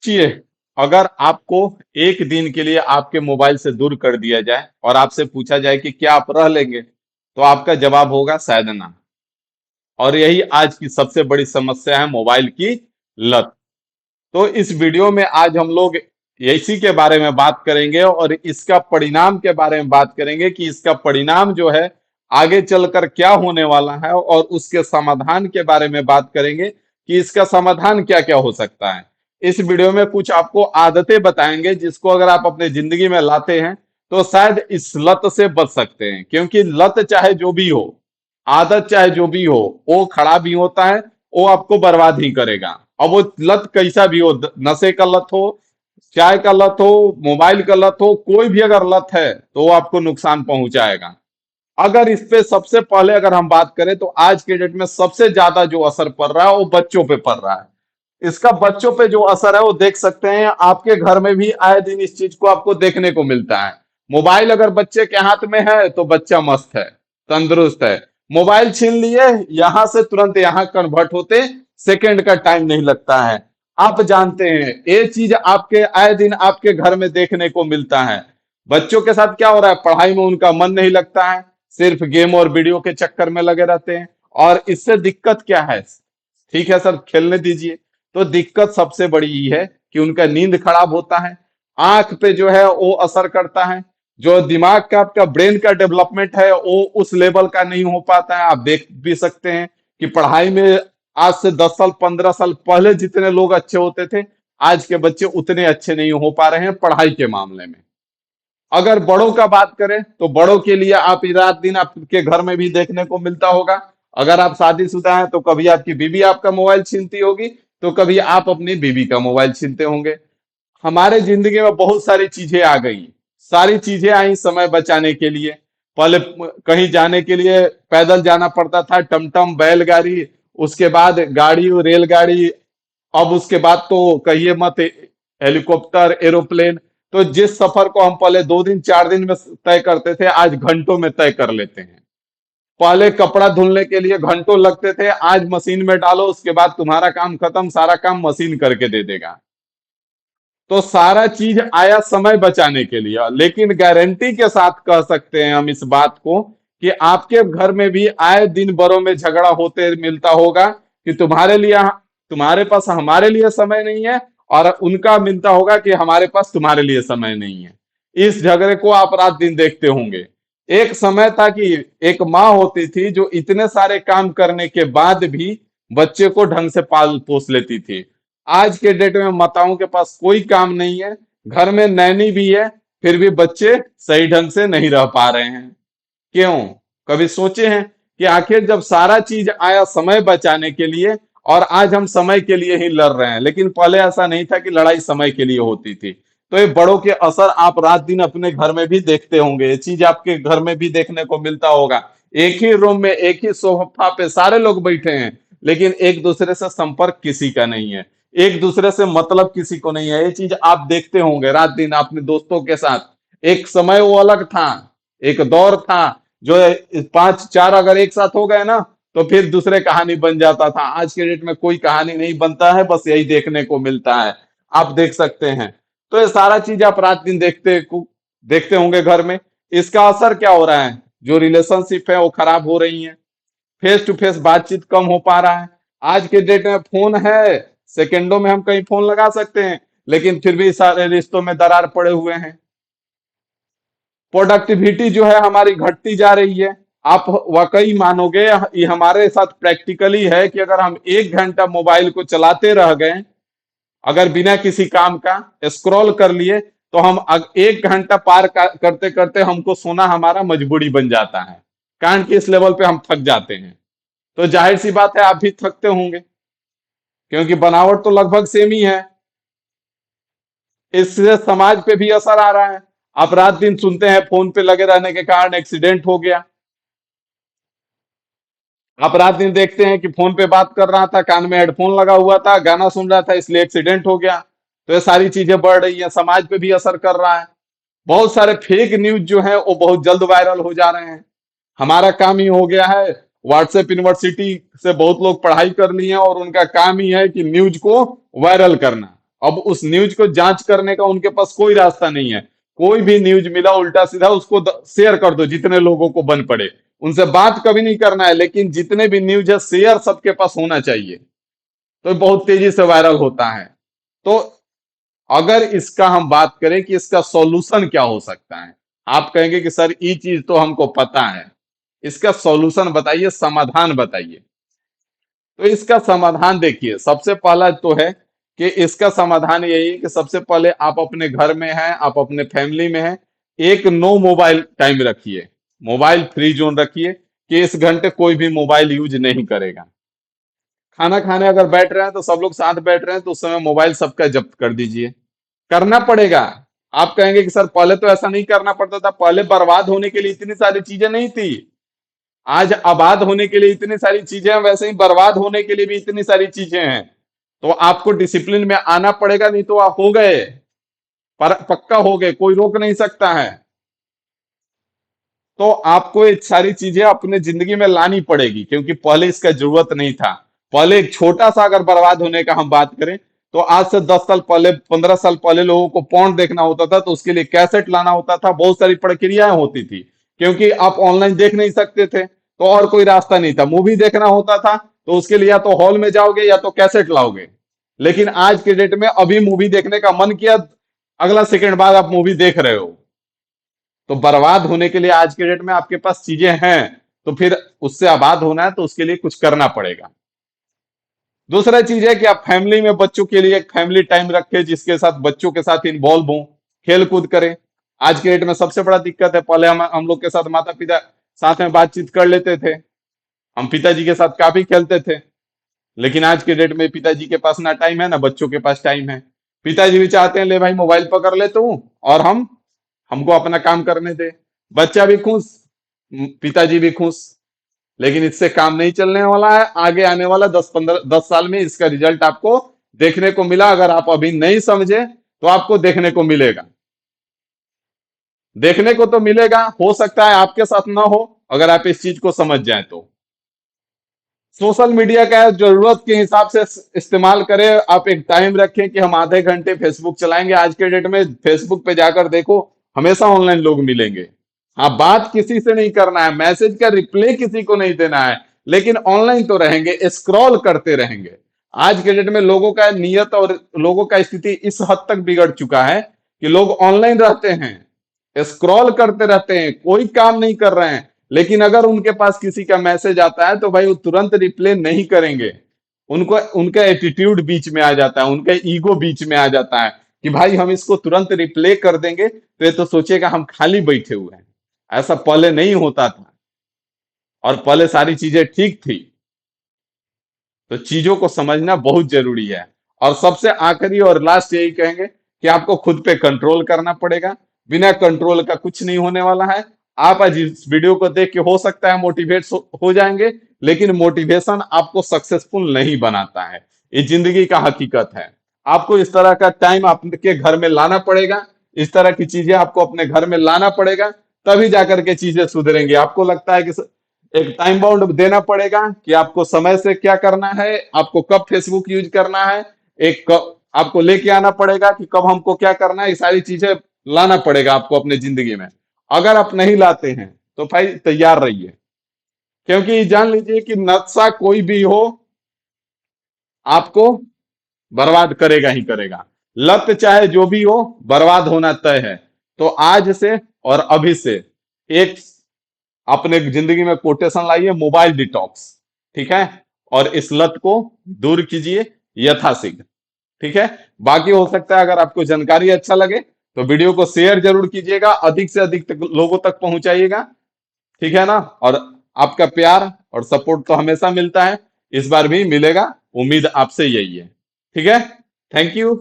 सोचिए, अगर आपको एक दिन के लिए आपके मोबाइल से दूर कर दिया जाए और आपसे पूछा जाए कि क्या आप रह लेंगे, तो आपका जवाब होगा शायद ना। और यही आज की सबसे बड़ी समस्या है, मोबाइल की लत। तो इस वीडियो में आज हम लोग इसी के बारे में बात करेंगे और इसका परिणाम के बारे में बात करेंगे कि इसका परिणाम जो है आगे चलकर क्या होने वाला है, और उसके समाधान के बारे में बात करेंगे कि इसका समाधान क्या क्या हो सकता है। इस वीडियो में कुछ आपको आदतें बताएंगे जिसको अगर आप अपने जिंदगी में लाते हैं तो शायद इस लत से बच सकते हैं, क्योंकि लत चाहे जो भी हो, आदत चाहे जो भी हो, वो खराब ही होता है, वो आपको बर्बाद ही करेगा। अब वो लत कैसा भी हो, नशे का लत हो, चाय का लत हो, मोबाइल का लत हो, कोई भी अगर लत है तो वो आपको नुकसान पहुंचाएगा। अगर इस पे सबसे पहले अगर हम बात करें तो आज के डेट में सबसे ज्यादा जो असर पड़ रहा है वो बच्चों पे पड़ रहा है। इसका बच्चों पे जो असर है वो देख सकते हैं, आपके घर में भी आए दिन इस चीज को आपको देखने को मिलता है। मोबाइल अगर बच्चे के हाथ में है तो बच्चा मस्त है, तंदुरुस्त है। मोबाइल छीन लिए, यहां से तुरंत यहां कन्वर्ट होते सेकंड का टाइम नहीं लगता है। आप जानते हैं ये चीज आपके आए दिन आपके घर में देखने को मिलता है। बच्चों के साथ क्या हो रहा है, पढ़ाई में उनका मन नहीं लगता है, सिर्फ गेम और वीडियो के चक्कर में लगे रहते हैं। और इससे दिक्कत क्या है, ठीक है सर खेलने दीजिए, तो दिक्कत सबसे बड़ी ये है कि उनका नींद खराब होता है, आंख पे जो है वो असर करता है, जो दिमाग का आपका ब्रेन का डेवलपमेंट है वो उस लेवल का नहीं हो पाता है। आप देख भी सकते हैं कि पढ़ाई में आज से 10 साल 15 साल पहले जितने लोग अच्छे होते थे, आज के बच्चे उतने अच्छे नहीं हो पा रहे हैं पढ़ाई के मामले में। अगर बड़ों का बात करें तो बड़ों के लिए आप रात दिन आपके घर में भी देखने को मिलता होगा। अगर आप शादीशुदा हैं तो कभी आपकी बीवी आपका मोबाइल छीनती होगी, तो कभी आप अपनी बीवी का मोबाइल छीनते होंगे। हमारे जिंदगी में बहुत सारी चीजें आ गई, सारी चीजें आई समय बचाने के लिए। पहले कहीं जाने के लिए पैदल जाना पड़ता था, टमटम बैलगाड़ी, उसके बाद गाड़ी रेलगाड़ी, अब उसके बाद तो कहिए मत, हेलीकॉप्टर एरोप्लेन। तो जिस सफर को हम पहले 2 दिन 4 दिन में तय करते थे, आज घंटों में तय कर लेते हैं। पहले कपड़ा धुलने के लिए घंटों लगते थे, आज मशीन में डालो उसके बाद तुम्हारा काम खत्म, सारा काम मशीन करके दे देगा। तो सारा चीज आया समय बचाने के लिए, लेकिन गारंटी के साथ कह सकते हैं हम इस बात को कि आपके घर में भी आए दिन बड़ों में झगड़ा होते मिलता होगा कि तुम्हारे पास हमारे लिए समय नहीं है, और उनका मिलता होगा कि हमारे पास तुम्हारे लिए समय नहीं है। इस झगड़े को आप रात दिन देखते होंगे। एक समय था कि एक माँ होती थी जो इतने सारे काम करने के बाद भी बच्चे को ढंग से पाल पोस लेती थी। आज के डेट में माताओं के पास कोई काम नहीं है, घर में नैनी भी है, फिर भी बच्चे सही ढंग से नहीं रह पा रहे हैं। क्यों? कभी सोचे हैं कि आखिर जब सारा चीज आया समय बचाने के लिए, और आज हम समय के लिए ही लड़ रहे हैं, लेकिन पहले ऐसा नहीं था कि लड़ाई समय के लिए होती थी। तो ये बड़ों के असर आप रात दिन अपने घर में भी देखते होंगे, ये चीज आपके घर में भी देखने को मिलता होगा। एक ही रूम में एक ही सोफा पे सारे लोग बैठे हैं, लेकिन एक दूसरे से संपर्क किसी का नहीं है, एक दूसरे से मतलब किसी को नहीं है। ये चीज आप देखते होंगे रात दिन अपने दोस्तों के साथ। एक समय वो अलग था, एक दौर था, जो 5 4 अगर एक साथ हो गए ना तो फिर दूसरे कहानी बन जाता था। आज के डेट में कोई कहानी नहीं बनता है, बस यही देखने को मिलता है। आप देख सकते हैं। तो ये सारा चीज आप रात दिन देखते होंगे घर में। इसका असर क्या हो रहा है, जो रिलेशनशिप है वो खराब हो रही है, फेस टू फेस बातचीत कम हो पा रहा है। आज के डेट में फोन है, सेकंडों में हम कहीं फोन लगा सकते हैं, लेकिन फिर भी सारे रिश्तों में दरार पड़े हुए हैं। प्रोडक्टिविटी जो है हमारी घटती जा रही है। आप वाकई मानोगे, ये हमारे साथ प्रैक्टिकली है कि अगर हम 1 घंटा मोबाइल को चलाते रह गए, अगर बिना किसी काम का स्क्रॉल कर लिए, तो हम 1 घंटा पार करते करते हमको सोना हमारा मजबूरी बन जाता है, कारण कि इस लेवल पे हम थक जाते हैं। तो जाहिर सी बात है आप भी थकते होंगे, क्योंकि बनावट तो लगभग सेम ही है। इससे समाज पे भी असर आ रहा है। आप रात दिन सुनते हैं फोन पे लगे रहने के कारण एक्सीडेंट हो गया, आप रात दिन देखते हैं कि फोन पे बात कर रहा था, कान में हेडफोन लगा हुआ था, गाना सुन रहा था, इसलिए एक्सीडेंट हो गया। तो ये सारी चीजें बढ़ रही हैं, समाज पे भी असर कर रहा है। बहुत सारे फेक न्यूज जो है वो बहुत जल्द वायरल हो जा रहे हैं। हमारा काम ही हो गया है, व्हाट्सएप यूनिवर्सिटी से बहुत लोग पढ़ाई कर लिए हैं और उनका काम ही है कि न्यूज को वायरल करना। अब उस न्यूज को जांच करने का उनके पास कोई रास्ता नहीं है। कोई भी न्यूज मिला उल्टा सीधा उसको शेयर कर दो जितने लोगों को बन पड़े। उनसे बात कभी नहीं करना है, लेकिन जितने भी न्यूज है शेयर सबके पास होना चाहिए, तो बहुत तेजी से वायरल होता है। तो अगर इसका हम बात करें कि इसका सॉल्यूशन क्या हो सकता है, आप कहेंगे कि सर ये चीज तो हमको पता है, इसका सॉल्यूशन बताइए, समाधान बताइए। तो इसका समाधान देखिए, सबसे पहला तो है कि इसका समाधान यही है कि सबसे पहले आप अपने घर में हैं, आप अपने फैमिली में हैं, एक नो मोबाइल टाइम रखिए, मोबाइल फ्री जोन रखिए कि इस घंटे कोई भी मोबाइल यूज नहीं करेगा। खाना खाने अगर बैठ रहे हैं तो सब लोग साथ बैठ रहे हैं तो उस समय मोबाइल सबका जब्त कर दीजिए। करना पड़ेगा। आप कहेंगे कि सर पहले तो ऐसा नहीं करना पड़ता था, पहले बर्बाद होने के लिए इतनी सारी चीजें नहीं थी। आज आबाद होने के लिए इतनी सारी चीजें हैं, वैसे ही बर्बाद होने के लिए भी इतनी सारी चीजें हैं। तो आपको डिसिप्लिन में आना पड़ेगा, नहीं तो आप हो गए, पर पक्का हो गए, कोई रोक नहीं सकता है। तो आपको ये सारी चीजें अपने जिंदगी में लानी पड़ेगी, क्योंकि पहले इसका जरूरत नहीं था। पहले एक छोटा सा अगर बर्बाद होने का हम बात करें, तो आज से 10 साल पहले, 15 साल पहले लोगों को पॉन्ड देखना होता था तो उसके लिए कैसेट लाना होता था, बहुत सारी प्रक्रियाएं होती थी, क्योंकि आप ऑनलाइन देख नहीं सकते थे तो और कोई रास्ता नहीं था। मूवी देखना होता था तो उसके लिए या तो हॉल में जाओगे या तो कैसेट लाओगे। लेकिन आज के डेट में अभी मूवी देखने का मन किया, अगला सेकंड बाद आप मूवी देख रहे हो। तो बर्बाद होने के लिए आज के डेट में आपके पास चीजें हैं, तो फिर उससे आबाद होना है तो उसके लिए कुछ करना पड़ेगा। दूसरा चीज है कि आप फैमिली में बच्चों के लिए एक फैमिली टाइम रखें, जिसके साथ बच्चों के साथ इन्वॉल्व हों, खेल कूद करें। आज के डेट में सबसे बड़ा दिक्कत है, पहले हम लोग के साथ माता पिता साथ में बातचीत कर लेते थे, हम पिताजी के साथ काफी खेलते थे। लेकिन आज के डेट में पिताजी के पास ना टाइम है ना बच्चों के पास टाइम है। पिताजी भी चाहते हैं ले भाई मोबाइल पकड़ लेता हूं और हमको अपना काम करने दे। बच्चा भी खुश, पिताजी भी खुश। लेकिन इससे काम नहीं चलने वाला है। आगे आने वाला 10 साल में इसका रिजल्ट आपको देखने को मिला। अगर आप अभी नहीं समझे तो आपको देखने को मिलेगा। देखने को तो मिलेगा, हो सकता है आपके साथ ना हो, अगर आप इस चीज को समझ जाएं तो। सोशल मीडिया का जरूरत के हिसाब से इस्तेमाल करें। आप एक टाइम रखें कि हम आधे घंटे फेसबुक चलाएंगे। आज के डेट में फेसबुक पे जाकर देखो, हमेशा ऑनलाइन लोग मिलेंगे। हाँ, बात किसी से नहीं करना है, मैसेज का रिप्लाई किसी को नहीं देना है, लेकिन ऑनलाइन तो रहेंगे, स्क्रॉल करते रहेंगे। आज के डेट में लोगों का नियत और लोगों का स्थिति इस हद तक बिगड़ चुका है कि लोग ऑनलाइन रहते हैं, स्क्रॉल करते रहते हैं, कोई काम नहीं कर रहे हैं। लेकिन अगर उनके पास किसी का मैसेज आता है तो भाई वो तुरंत रिप्लाई नहीं करेंगे। उनको उनका एटीट्यूड बीच में आ जाता है, उनका ईगो बीच में आ जाता है कि भाई हम इसको तुरंत रिप्लाई कर देंगे तो ये तो सोचेगा हम खाली बैठे हुए हैं। ऐसा पहले नहीं होता था, और पहले सारी चीजें ठीक थी। तो चीजों को समझना बहुत जरूरी है। और सबसे आखिरी और लास्ट यही कहेंगे कि आपको खुद पे कंट्रोल करना पड़ेगा। बिना कंट्रोल का कुछ नहीं होने वाला है। आप आज इस वीडियो को देख के हो सकता है मोटिवेट हो जाएंगे, लेकिन मोटिवेशन आपको सक्सेसफुल नहीं बनाता है। ये जिंदगी का हकीकत है। आपको इस तरह का टाइम आपके घर में लाना पड़ेगा, इस तरह की चीजें आपको अपने घर में लाना पड़ेगा, तभी जाकर के चीजें सुधरेंगी। आपको लगता है कि एक टाइम बाउंड देना पड़ेगा कि आपको समय से क्या करना है, आपको कब फेसबुक यूज करना है, आपको लेके आना पड़ेगा कि कब हमको क्या करना है। ये सारी चीजें लाना पड़ेगा आपको अपने जिंदगी में। अगर आप नहीं लाते हैं तो भाई तैयार रहिए, क्योंकि जान लीजिए कि नक्शा कोई भी हो आपको बर्बाद करेगा ही करेगा। लत चाहे जो भी हो, बर्बाद होना तय है। तो आज से और अभी से एक अपने जिंदगी में कोटेशन लाइए, मोबाइल डिटॉक्स। ठीक है, और इस लत को दूर कीजिए यथाशीघ्र। ठीक है, बाकी हो सकता है अगर आपको जानकारी अच्छा लगे तो वीडियो को शेयर जरूर कीजिएगा, अधिक से अधिक लोगों तक पहुंचाइएगा। ठीक है ना। और आपका प्यार और सपोर्ट तो हमेशा मिलता है, इस बार भी मिलेगा, उम्मीद आपसे यही है। ठीक है, थैंक यू।